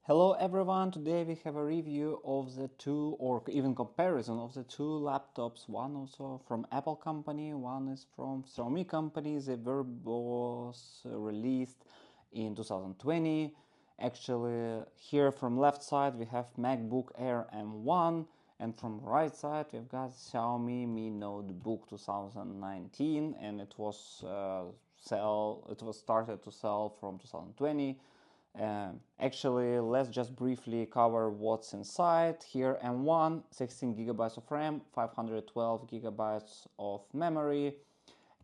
Hello everyone, today we have a review of the two or even comparison of the two laptops, one also from Apple company, one is from Xiaomi company. They were both released in 2020. Actually, here from left side we have MacBook Air M1 and from right side we've got Xiaomi Mi Notebook 2019 and it was started to sell from 2020. Actually, let's just briefly cover what's inside. Here M1, 16 gigabytes of RAM, 512 gigabytes of memory,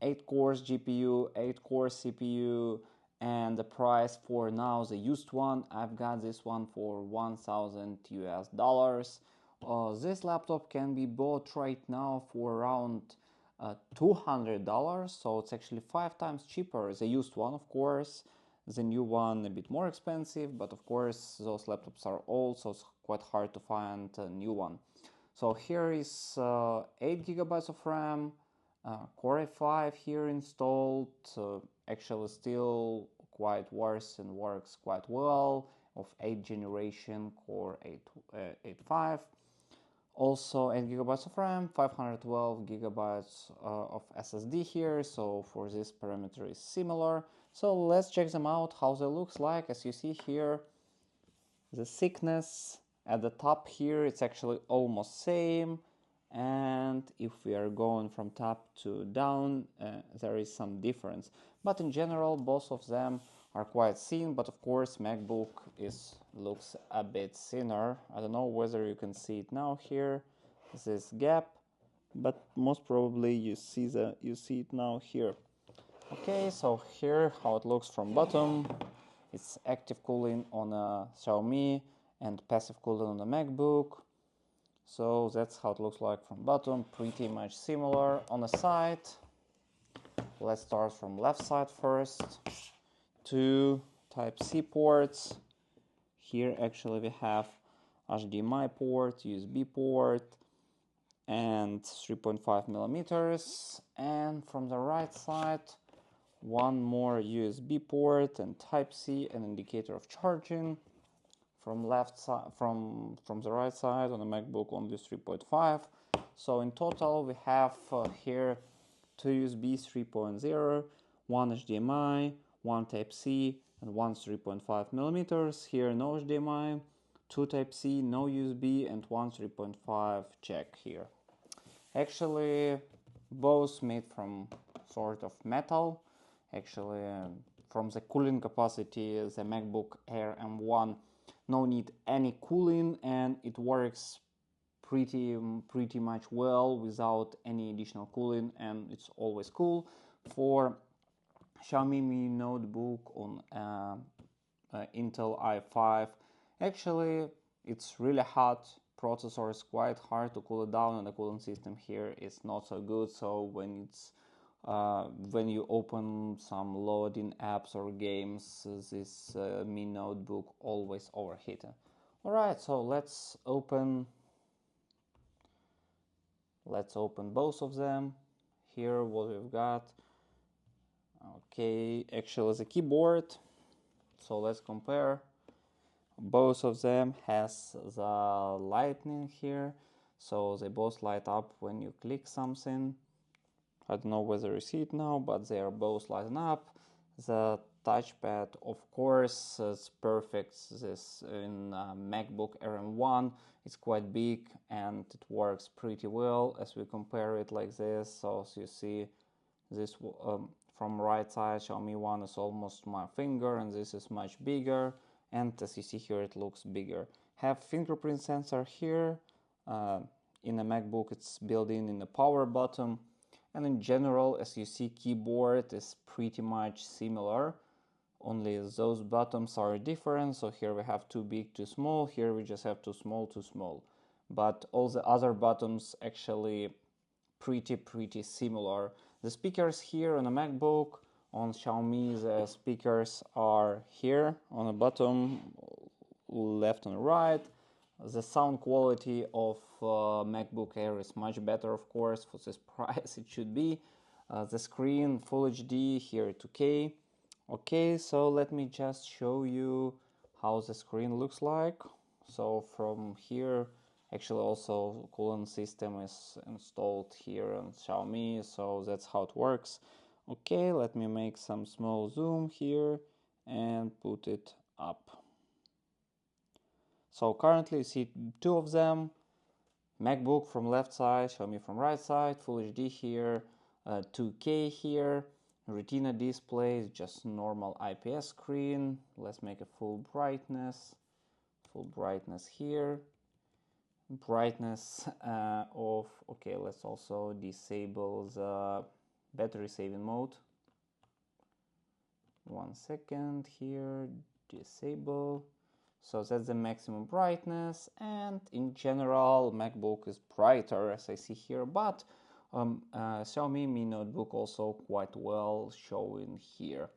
8 cores GPU, 8 cores CPU, and the price for now, the used one, I've got this one for $1,000 US. This laptop can be bought right now for around $200, so it's actually 5 times cheaper. The used one, of course. The new one a bit more expensive, but of course those laptops are old, so it's quite hard to find a new one. So here is 8 gigabytes of RAM, Core i5 here installed, actually still quite works and works quite well, of 8th generation Core i5. Also 8 gigabytes of RAM, 512 gigabytes of SSD here, so for this parameter is similar. So let's check them out, how they looks like. As you see here, the thickness at the top here, it's actually almost same. And if we are going from top to down, there is some difference. But in general, both of them are quite thin, but of course MacBook looks a bit thinner. I don't know whether you can see it now here, this gap, but most probably you see it now here. Okay, so here how it looks from bottom. It's active cooling on a Xiaomi and passive cooling on a MacBook. So that's how it looks like from bottom, pretty much similar. On the side, let's start from left side first. Two Type-C ports. Here actually we have HDMI port, USB port, and 3.5 millimeters. And from the right side, one more USB port and Type-C, an indicator of charging. From left side, from the right side on the MacBook only 3.5. So in total we have here two USB 3.0, one HDMI, one Type-C, and one 3.5 millimeters. Here no HDMI, two Type-C, no USB, and one 3.5 jack here. Actually, both made from sort of metal. Actually, from the cooling capacity, the MacBook Air M1 no need any cooling, and it works pretty much well without any additional cooling, and it's always cool. For Xiaomi Mi Notebook on Intel i5, actually it's really hot. Processor is quite hard to cool it down, and the cooling system here is not so good. So when you open some loading apps or games, this Mi Notebook always overheated. Alright, so let's open both of them. Here what we've got. Okay, actually the keyboard. So let's compare. Both of them has the lightning here, so they both light up when you click something. I don't know whether you see it now, but they are both lighting up. The touchpad, of course, is perfect. This in MacBook Air M1, it's quite big and it works pretty well as we compare it like this. So as you see, this from right side, Xiaomi one is almost my finger, and this is much bigger. And as you see here, it looks bigger. Have fingerprint sensor here. In a MacBook, it's built in the power button. And in general, as you see, keyboard is pretty much similar. Only those buttons are different. So here we have too big, too small. Here we just have too small, too small. But all the other buttons actually pretty similar. The speakers here on a MacBook, on Xiaomi, the speakers are here on the bottom, left and right. The sound quality of MacBook Air is much better, of course, for this price it should be. The screen Full HD, here 2K. Okay, so let me just show you how the screen looks like. So from here, actually also coolant system is installed here on Xiaomi, so that's how it works. Okay, let me make some small zoom here and put it up. So currently you see two of them, MacBook from left side, Xiaomi from right side, Full HD here, 2K here, Retina display, just normal IPS screen. Let's make a full brightness here, brightness of, okay, let's also disable the battery saving mode. 1 second here, disable. So that's the maximum brightness, and in general MacBook is brighter as I see here, but Xiaomi Mi Notebook also quite well showing here.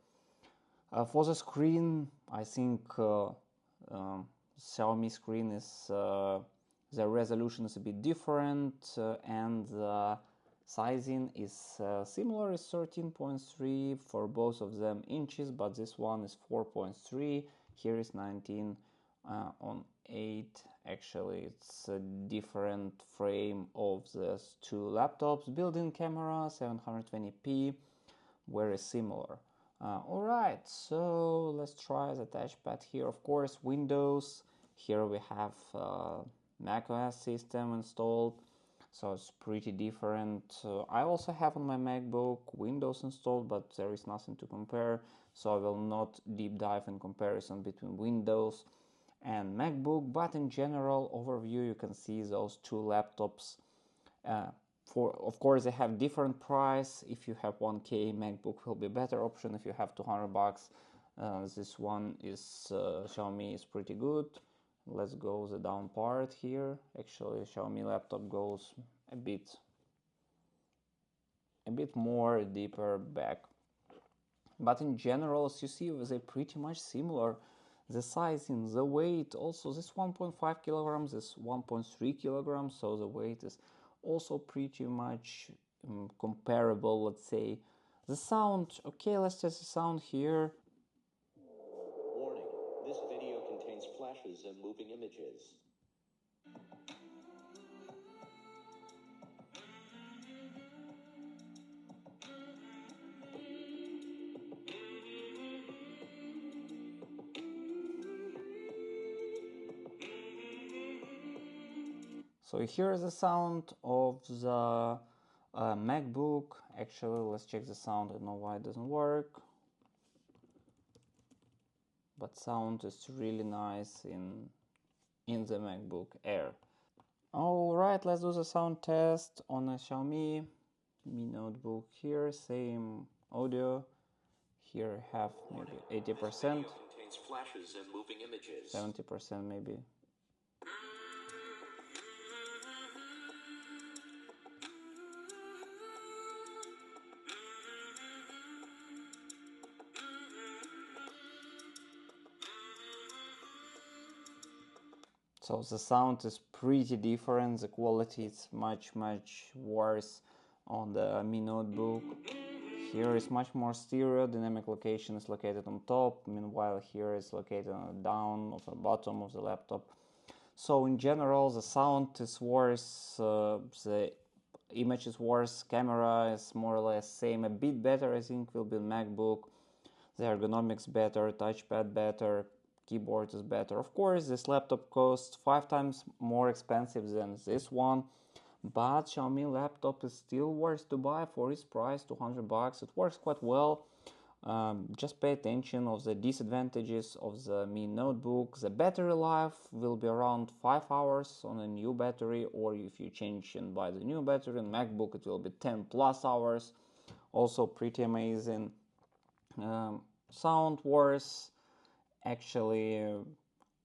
For the screen, I think Xiaomi screen is the resolution is a bit different, and the sizing is similar, is 13.3 for both of them inches, but this one is 4.3, here is 19 on 8. Actually it's a different frame of these two laptops. Built-in camera 720p, very similar. Alright, so let's try the touchpad here. Of course, Windows, here we have macOS system installed, so it's pretty different. I also have on my MacBook Windows installed, but there is nothing to compare, so I will not deep dive in comparison between Windows and MacBook, but in general overview you can see those two laptops. Of course they have different price. If you have 1K, MacBook will be a better option. If you have 200 bucks, this one is Xiaomi is pretty good. Let's go the down part here. Actually Xiaomi laptop goes a bit more deeper back, but in general as you see they're pretty much similar. The sizing, the weight, also this 1.5 kilograms, this 1.3 kilograms, so the weight is also pretty much comparable, let's say. The sound, okay, let's test the sound here. Warning, this video contains flashes and moving images. So here is the sound of the MacBook. Actually, let's check the sound. I don't know why it doesn't work, but sound is really nice in the MacBook Air. Alright, let's do the sound test on a Xiaomi Mi Notebook here. Same audio. Here I have maybe 80%, Flashes and moving images. 70% maybe. So the sound is pretty different, the quality is much worse on the Mi Notebook. Here is much more stereo, dynamic location is located on top, meanwhile here is located on the down of the bottom of the laptop. So in general the sound is worse, the image is worse, camera is more or less same, a bit better I think will be MacBook, the ergonomics better, touchpad better, keyboard is better. Of course this laptop costs 5 times more expensive than this one, but Xiaomi laptop is still worth to buy for its price, 200 bucks. It works quite well. Just pay attention of the disadvantages of the Mi Notebook. The battery life will be around 5 hours on a new battery, or if you change and buy the new battery on MacBook it will be 10 plus hours. Also pretty amazing. Sound worse. Actually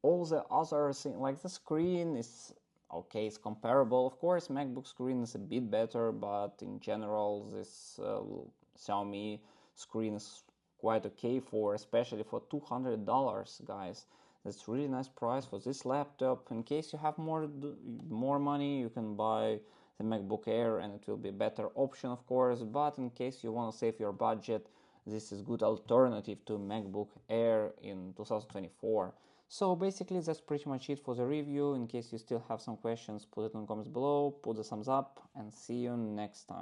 all the other things, like the screen is okay, it's comparable. Of course MacBook screen is a bit better, but in general this Xiaomi screen is quite okay for, especially for $200, guys. That's really nice price for this laptop. In case you have more money, you can buy the MacBook Air and it will be a better option, of course, but in case you want to save your budget, this is good alternative to MacBook Air in 2024. So basically that's pretty much it for the review. In case you still have some questions, put it in the comments below, put the thumbs up, and see you next time.